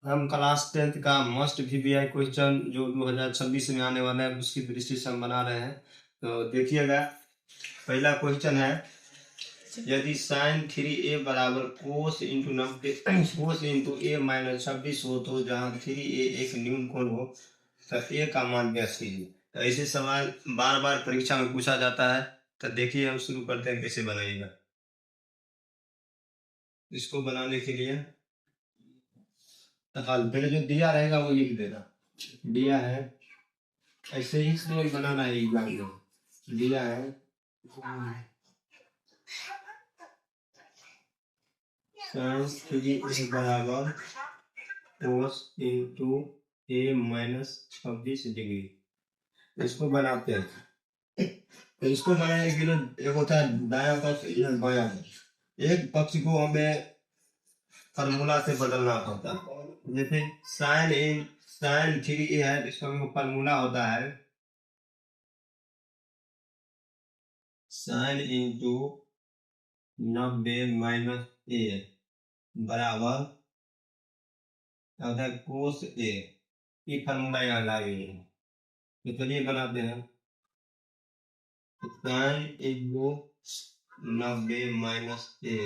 हम class 10th का must VVI question जो 2026 में आने वाला है उसकी दृष्टि से हम बना रहे हैं। तो देखिएगा, पहला क्वेश्चन है, यदि साइन 3a बराबर cos into 90 cos into a minus 26 हो तो जहाँ 3a एक न्यून कोण हो तो a का मान ज्ञात कीजिए। तो ऐसे सवाल बार बार परीक्षा में पूछा जाता है। तो देखिए, हम शुरू करते हैं कैसे बनाइएगा। इसको बनाने के लिए हल पहले जो दिया रहेगा वो लिख देना। दिया है, ऐसे ही इसमें बनाना है एग्जाम में। दिया है साइन 3a बराबर cos into a minus 26 degree. इसको बनाते हैं। तो इसको बनाने के लिए एक होता है दायां पक्ष, एक बायां पक्ष। एक पक्ष को हमें फार्मूला से बदलना होता है। जैसे साइन 3a है, इसका फार्मूला होता है साइन इंटू 90 माइनस a बराबर होता है कोस a। ये फार्मूला यहाँ लाएंगे। तो चलिए बनाते हैं। साइन इंटू 90 माइनस a,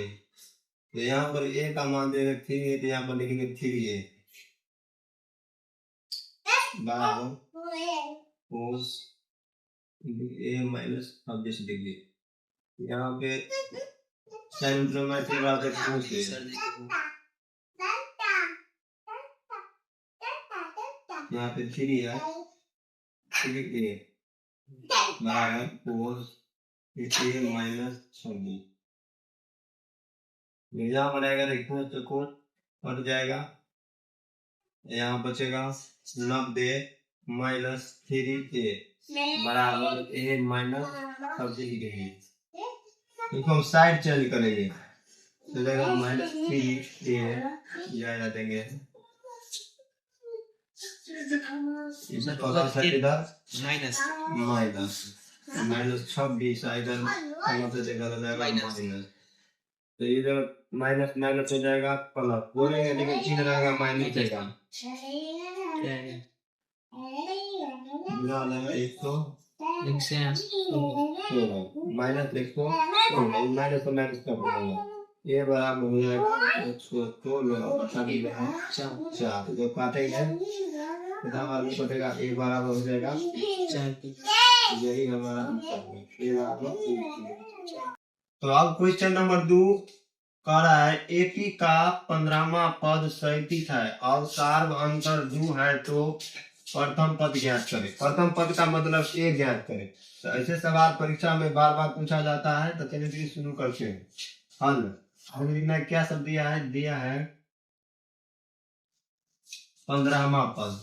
तो यहाँ पर a का मान देंगे 3a, तो यहाँ पर लिखेंगे 3a बराबर कोस a माइनस 26 डिग्री। यहाँ पे साइन में 3 बार तक कोस a, यहाँ पे 3 है, 3a बराबर कोस a माइनस 26। यहाँ बनाएगा देखो तो कोस कट जाएगा। यहाँ बचेगा 90 माइनस 3a बराबर a माइनस 26 डिग्री। देखो हम साइड चेंज करेंगे, चलेगा माइनस 3a जाया देंगे। इसे पता है इधर माइनस माइनस 26 इधर से देखा जाएगा माइनस। तो इधर माइनस माइनस हो जाएगा प्लस, बोलेंगे लेकिन चिन्ह रहेगा माइनस देगा। माइनस 100 माइनस तो माइनस कर देंगे। ये बराबर हो जाएगा 116 4 जो काटेंगे कटेगा, एक बराबर हो जाएगा 4। यही हमारा आंसर है, ये बराबर। तो अब क्वेश्चन नंबर 2 कह रहा है एपी का 15वां पद 37 है और सार्व अंतर 2 है, तो प्रथम पद ज्ञात करें। प्रथम पद का मतलब ए ज्ञात करें। तो ऐसे सवाल परीक्षा में बार बार पूछा जाता है। तो चलिए शुरू करते हैं। हल हमें लिखना है, क्या सब दिया है, दिया है 15वां पद।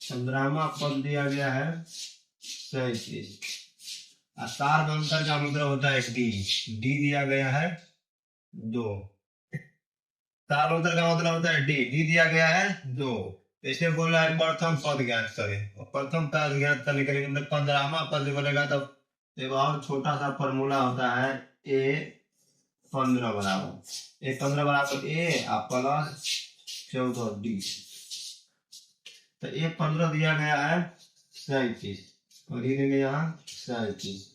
15वां पद दिया गया है 37। सार्व अंतर का मतलब होता है डी। डी दिया गया है 2। सार्व अंतर का मतलब होता है डी। डी दिया गया है 2। इसमें बोल रहा है प्रथम पद ज्ञात करें। और प्रथम पद ज्ञात करने के लिए मतलब 15वां पद बोलेगा तो एक और छोटा सा फॉर्मूला होता है ए 15 बराबर ए प्लस 14 डी। तो ए 15 दिया गया है 37 और ये देंगे यहाँ 37।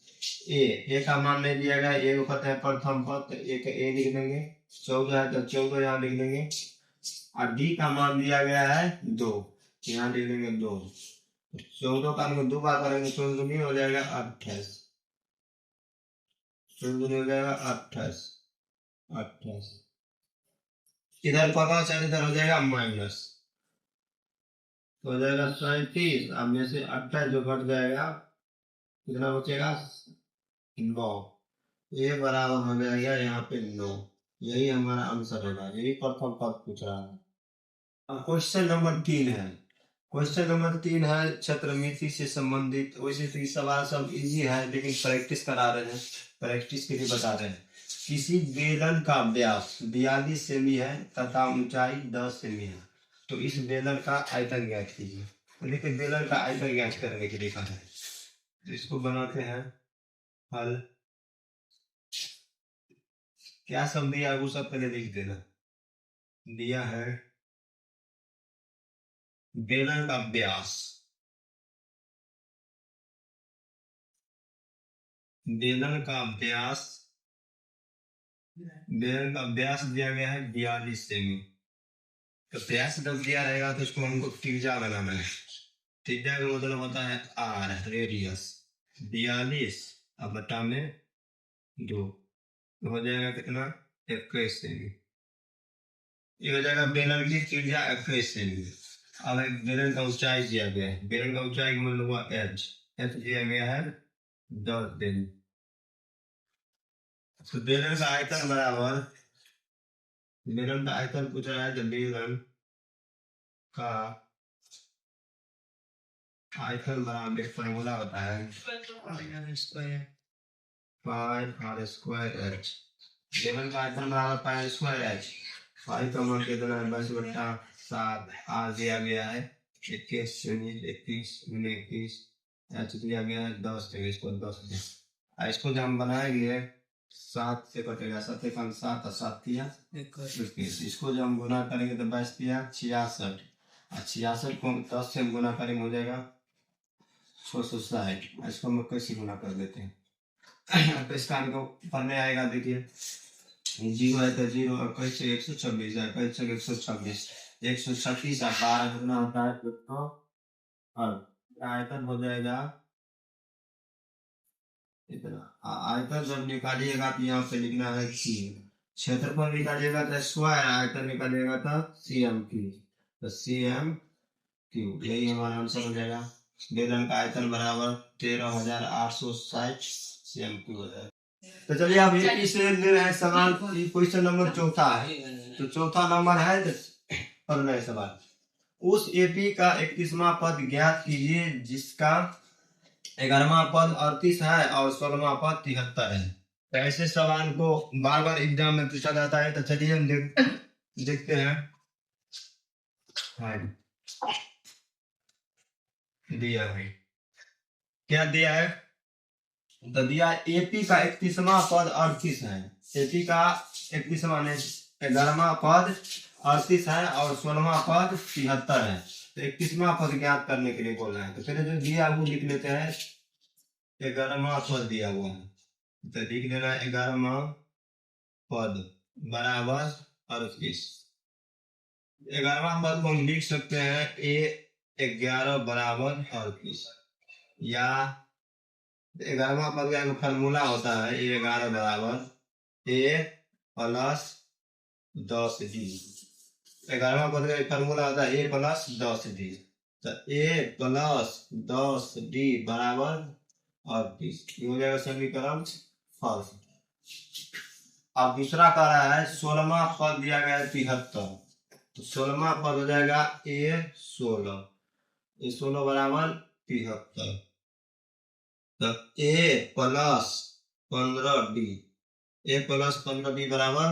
ए का मान नहीं दिया गया, ए को पता है प्रथम पद, तो ए का ए लिख देंगे। 14 है तो 14 यहाँ लिख देंगे। और डी का मान दिया गया है 2, यहाँ लिख देंगे 2। 14 का 2 बार करेंगे 14 नहीं हो जाएगा 28। 14 हो जाएगा 28। 28 इधर पता चल, इधर हो जाएगा माइनस, तो हो जाएगा 37। अब में से 28 जो घट जाएगा कितना बचेगा 9। ये बराबर हो जाएगा यहाँ पे 9। यही हमारा आंसर होगा। यही प्रथम पद पूछ रहा है। अब क्वेश्चन नंबर 3 है। क्वेश्चन नंबर 3 है क्षेत्रमिति से संबंधित। वैसे तो ये सवाल सब इजी है, लेकिन प्रैक्टिस करा रहे हैं, प्रैक्टिस के लिए बता रहे हैं। किसी बेलन का व्यास 42 सेमी है तथा ऊंचाई 10 सेमी है, तो इस बेलन का आयतन ज्ञात कीजिए। लेकिन बेलन का आयतन ज्ञात करने के लिए कहा है। तो इसको बनाते हैं हल। क्या सब दिया है वो सब पहले लिख देना। दिया है बेलन का व्यास, बेलन का व्यास, बेलन का व्यास दिया गया है 42 सेमी। तो व्यास जब दिया रहेगा तो इसको हमको त्रिज्या बनाना है। त्रिज्या का मतलब होता है आर, रेडियस। 42 अब बटा में 2 तो हो जाएगा कितना, 21 सेमी। ये हो जाएगा बेलन की त्रिज्या 21 सेमी। अब एक बेलन का ऊंचाई दिया गया है, बेलन का ऊंचाई का मतलब हुआ एच, एच दिया गया है 10 सेमी। तो बेलन का आयतन बराबर, बेलन का आयतन पूछ रहा है, तो बेलन का आयतन बराबर एक फॉर्मूला होता है पाई आर स्क्वायर एच। बेलन का आयतन बराबर पाई स्क्वायर एच। पाई का मान कितना है, 10/7। आर दिया गया है 21 यूनिट, 21 एच दिया गया है 10, इसको 10 दे। इसको जब हम बनाएंगे 7 से कटेगा, 7 एक 7 और 7 किया 21। इसको जब हम गुना करेंगे तो 22 किया 66, और 66 को 10 से गुना करेंगे हो जाएगा 660। इसको हम कैसे गुना कर देते हैं तो इसका हमको पढ़ने आएगा। देखिए 0 है तो 0 और कैसे 126 है, कैसे 126, 136 और 12 कितना होता है तो आयतन हो जाएगा इतना। आयतन जब निकालिएगा तो यहाँ पे लिखना है सी, क्षेत्रफल निकालिएगा तो स्क्वायर, आयतन निकालिएगा तो सीएम क्यू, तो सीएम क्यू यही हमारा आंसर हो जाएगा। बेलन का आयतन बराबर 13,860 सीएम क्यू हो जाएगा। तो चलिए अब ये से ले रहे हैं सवाल, क्वेश्चन नंबर चौथा है। तो चौथा नंबर है पढ़ रहे सवाल, उस एपी का 31वां पद ज्ञात कीजिए जिसका 11वां पद 38 है और 16वां पद 73 है। तो ऐसे सवाल को बार बार एग्जाम में पूछा जाता है। तो चलिए हम देखते हैं। हाँ दिया है, क्या दिया है, तो दिया एपी का 31वां पद 38 है। एपी का 31वां ने 11वां पद 38 है और 16वां पद 73 है। तो 31वां पद ज्ञात करने के लिए बोल रहे हैं। तो पहले जो दिया वो लिख लेते हैं, 11वां पद दिया हुआ है तो लिख देना 11वां पद बराबर 38। 11वां पद को हम लिख सकते हैं A11 बराबर 38, या 11वां पद का फॉर्मूला होता है A11 बराबर A प्लस 10D। 11वां पद का फॉर्मूला होता है A प्लस 10D। तो A प्लस 10D बराबर 38, ये हो जाएगा समीकरण फर्स्ट। अब दूसरा कह रहा है 16वां पद दिया गया है 73, तो 16वां पद हो जाएगा A16, A16 बराबर 73। तो A plus 15D, A plus 15D बराबर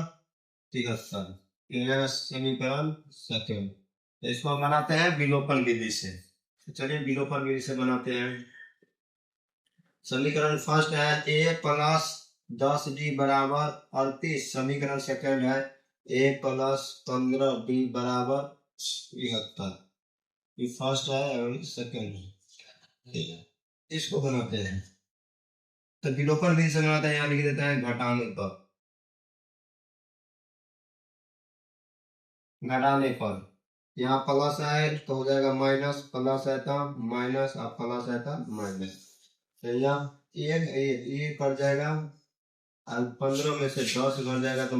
73, ये हो जाएगा समीकरण सेकंड। तो इसको बनाते हैं विलोपन विधि से। तो चलिए विलोपन विधि से बनाते हैं। समीकरण फर्स्ट है A प्लस 10D बराबर 38, समीकरण सेकंड है A प्लस 15D बराबर 73। ये फर्स्ट है और सेकंड है। इसको बनाते हैं तो विलोपन विधि से बनाते हैं। यहाँ लिख देते हैं घटाने पर, घटाने पर यहाँ प्लस है तो हो जाएगा माइनस, प्लस है तो माइनस और प्लस है तो माइनस। तो यहाँ एक कट जाएगा और 15 में से 10 घट जाएगा तो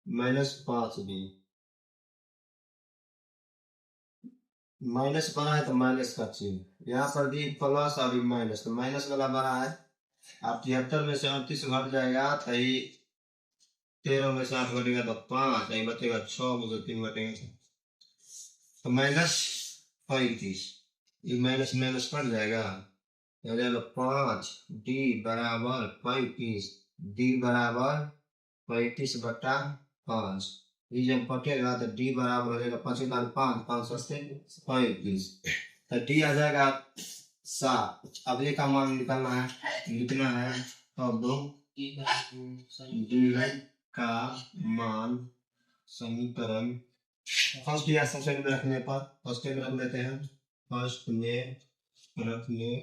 -5D, माइनस बना है तो माइनस का चिन्ह यहाँ पर दी, प्लस और माइनस, तो माइनस वाला बना है। अब 73 में से 38 घट जाएगा तो 13 में से 8 घटेगा तो 5, यही बचेगा 6 में से 3 घटेगा तो -35। ये माइनस माइनस कट जाएगा, 5D बराबर 35, D बराबर 35/5। ये जब कटेगा तो D बराबर हो जाएगा 5 5 5 से 35, तो D आ जाएगा 7। अब ये का मान निकालना है, लिखना है अब D का मान समीकरण फर्स्ट या सेकंड में रखने पर फर्स्ट में रख लेते हैं, फर्स्ट में रखने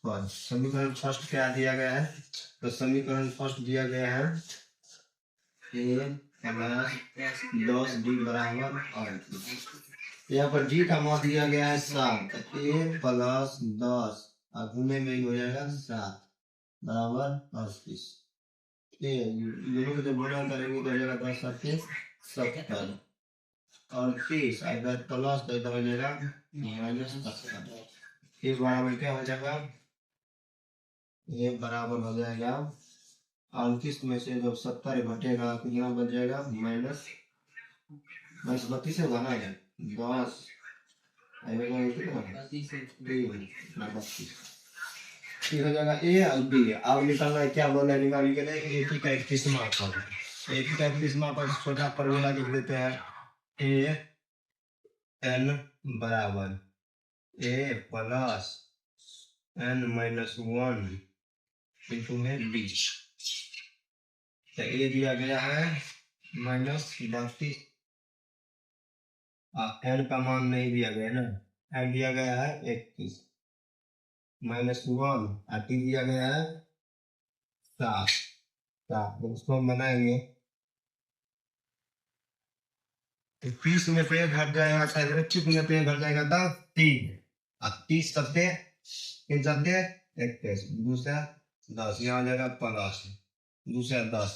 पर समीकरण फर्स्ट क्या दिया गया है, तो समीकरण फर्स्ट दिया गया है a प्लस 10d बराबर 8। यहाँ पर d का मान दिया गया है 7, a प्लस 10 और गुणे में ही हो जाएगा 7 बराबर 38। ये दोनों को जब गुणा करेंगे तो हो जाएगा 10 7 70 और 30 अगर प्लस तो इधर हो जाएगा माइनस 70। ये बराबर क्या हो जाएगा, ये बराबर हो जाएगा 38 में से जब 70 घटेगा तो यहाँ बच जाएगा माइनस 32 होगा ना, 10 ठीक हो जाएगा। ए और बी अब निकालना है, क्या बोला है निकालने के लिए, ए का 31वां पद, ए का 31वां पद छोटा फॉर्मूला लिख देते हैं, ए एन बराबर ए प्लस एन माइनस 1 इंटू में बी। तो ए दिया गया है -32, एन का मान नहीं दिया गया ना, एन दिया गया है 31 -1 और टी दिया गया है 7। तो उसको हम बनाएंगे, 30 में पे घट जाएगा, 30 में पे घट जाएगा 10 3 और 30 सबसे इन सबसे 31 दूसरा 10 यहाँ आ जाएगा प्लस दूसरा 10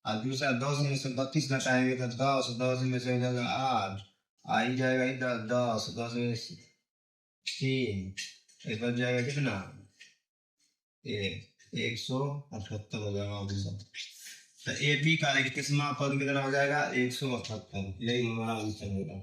और दूसरा 10 में से 32 घटाएंगे तो 10 10 में से हो जाएगा 8 आ ही जाएगा इधर 10 10 में 3 इस बच जाएगा कितना 178 हो जाएगा। तो ए बी का 31वां पद कितना हो जाएगा 178, यही हमारा आंसर होगा।